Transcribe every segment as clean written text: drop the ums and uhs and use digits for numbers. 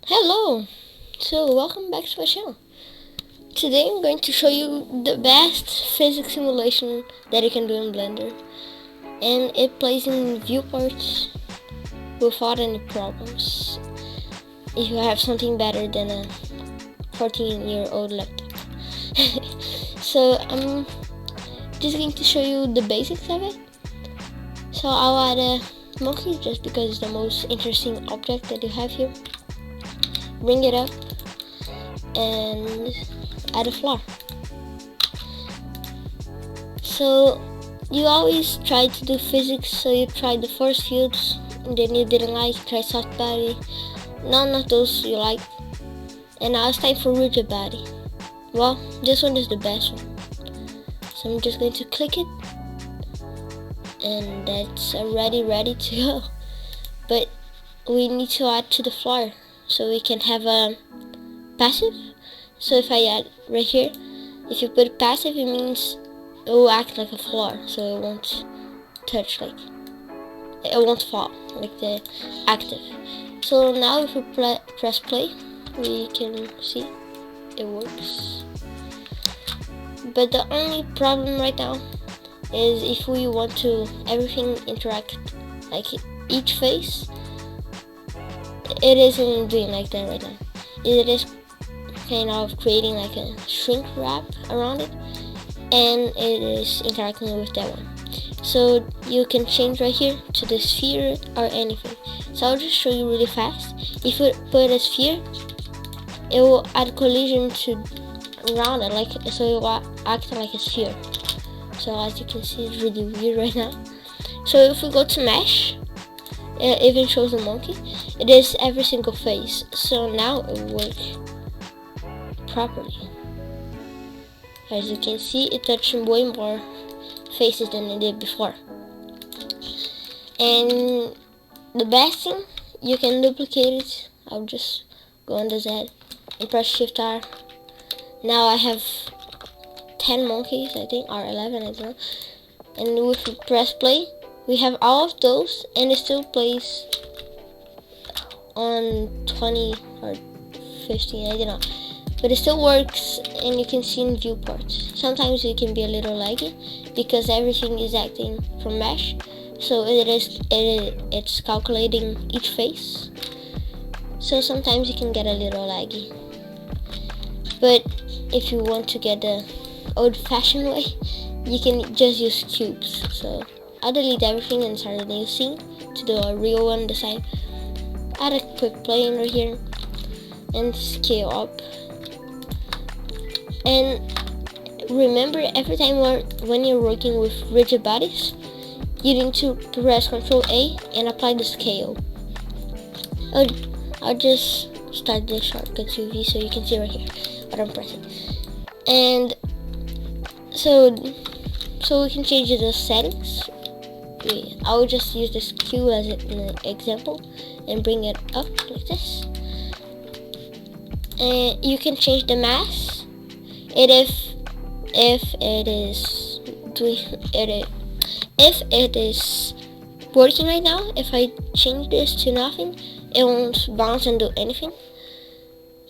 Hello! So, welcome back to my channel. Today I'm going to show you the best physics simulation that you can do in Blender. And it plays in viewports without any problems. If you have something better than a 14-year-old laptop. So, I'm just going to show you the basics of it. So, I'll add a monkey just because it's the most interesting object that you have here. Bring it up and add a floor. So you always try to do physics, so you tried the force fields and then you didn't like, try soft body, none of those you like, and now it's time for rigid body. Well, this one is the best one, so I'm just going to click it and that's already ready to go. But we need to add to the floor so we can have a passive. So if I add right here, if you put passive, it means it will act like a floor, so it won't touch, like it won't fall like the active. So now if we press play, we can see it works. But the only problem right now is if we want to everything interact, like each face, it isn't doing like that right now. It is kind of creating like a shrink wrap around it, and it is interacting with that one. So you can change right here to the sphere or anything. So I'll just show you really fast. If you put a sphere, it will add collision to around it, like so it will act like a sphere. So as you can see, it's really weird right now. So if we go to mesh, it even shows the monkey. It is every single face. So now it will work properly. As you can see, it touched way more faces than it did before. And the best thing, you can duplicate it. I'll just go on the Z and press Shift R. Now I have 10 monkeys, I think, or 11, I don't know. And if we press play, we have all of those, and it still plays on 20 or 15, I don't know. But it still works, and you can see in viewports. Sometimes it can be a little laggy because everything is acting from mesh, so it's calculating each face. So sometimes it can get a little laggy. But if you want to get the old-fashioned way, you can just use cubes. So I'll delete everything and start a new scene to do a real one this time. Add a quick play in right here and scale up. And remember, every time when you're working with rigid bodies, you need to press Ctrl A and apply the scale. I'll just start the shortcut UV so you can see right here what I'm pressing. And so we can change the settings. I will just use this Q as an example and bring it up like this. And you can change the mass. And if it is working right now, if I change this to nothing, it won't bounce and do anything.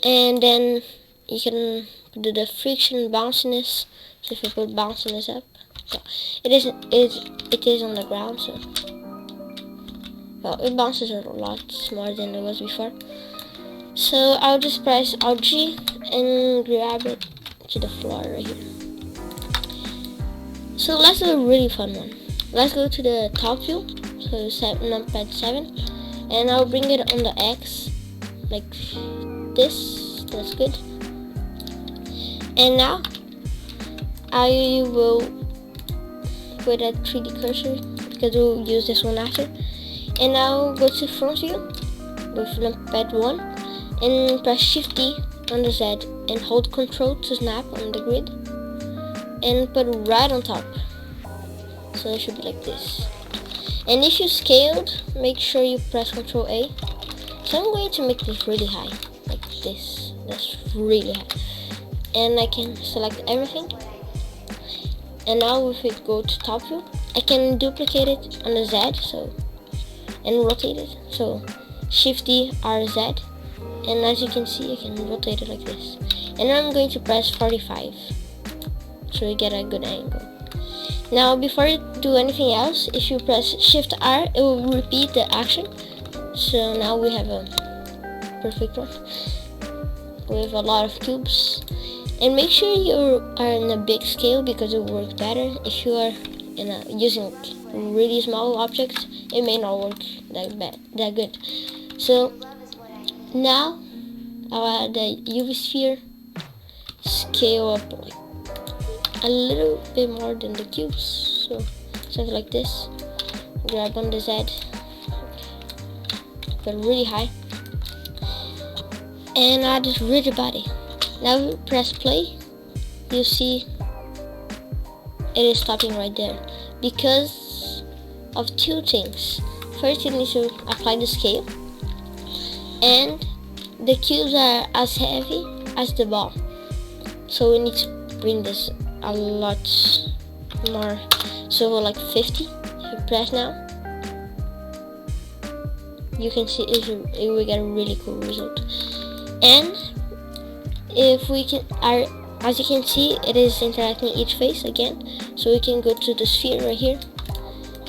And then you can do the friction bounciness. So if you put bounciness up, so it is on the ground, so well, it bounces a lot more than it was before. So I'll just press Alt G and grab it to the floor right here. So let's do a really fun one. Let's go to the top view, so numpad 7, and I'll bring it on the X like this. That's good. And now I will put a 3D cursor because we'll use this one after. And I'll go to front view with numpad 1 and press Shift D on the Z and hold Ctrl to snap on the grid and put it right on top. So it should be like this. And if you scaled, make sure you press Ctrl A. So I'm going to make this really high, like this. That's really high. And I can select everything. And now if we go to top view, I can duplicate it on the Z, so and rotate it. So Shift D, R, Z, and as you can see, I can rotate it like this. And now I'm going to press 45 so we get a good angle. Now before you do anything else, if you press Shift R, it will repeat the action. So now we have a perfect one with a lot of cubes. And make sure you are in a big scale because it works better. If you are using really small objects, it may not work that good. So now I'll add the UV sphere, scale up like a little bit more than the cubes, so something like this. Grab on the Z, but really high, and add this rigid body. Now we press play, you see it is stopping right there because of two things. First, you need to apply the scale, and the cubes are as heavy as the ball, so we need to bring this a lot more, so like 50. If you press now, you can see it will get a really cool result. And if we can, as you can see, it is interacting each face again, so we can go to the sphere right here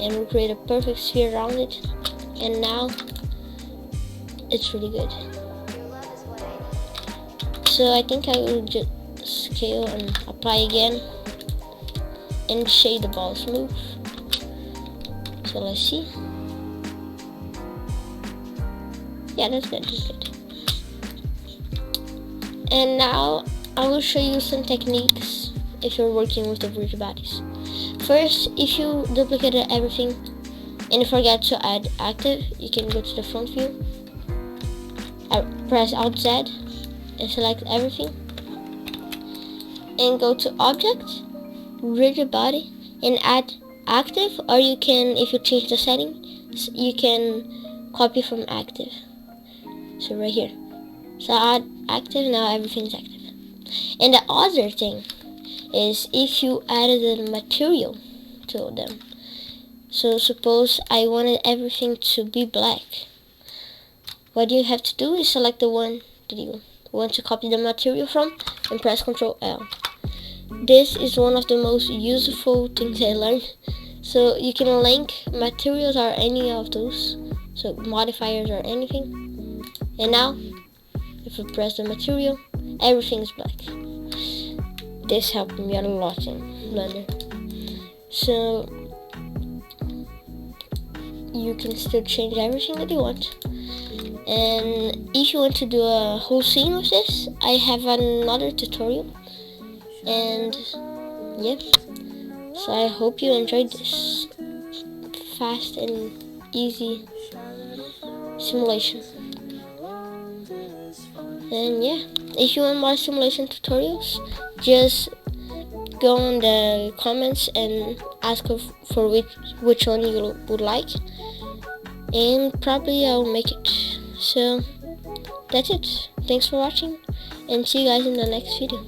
and we'll create a perfect sphere around it, and now it's really good. So I think I will just scale and apply again and shade the ball smooth. So let's see. Yeah, that's good. And now I will show you some techniques if you're working with the rigid bodies. First, if you duplicated everything and you forget to add active, you can go to the front view, press Alt Z and select everything, and go to Object, Rigid Body, and add active, or you can, if you change the setting, you can copy from active. So right here, so add active, now everything's active. And the other thing is if you added the material to them. So suppose I wanted everything to be black. What you have to do is select the one that you want to copy the material from and press Ctrl L. This is one of the most useful things I learned. So you can link materials or any of those, so modifiers or anything. And now if you press the material, everything is black. This helped me a lot in Blender. So you can still change everything that you want. And if you want to do a whole scene with this, I have another tutorial. And yeah, so I hope you enjoyed this fast and easy simulation. And yeah, if you want more simulation tutorials, just go in the comments and ask for which one you would like, and probably I'll make it. So that's it. Thanks for watching, and see you guys in the next video.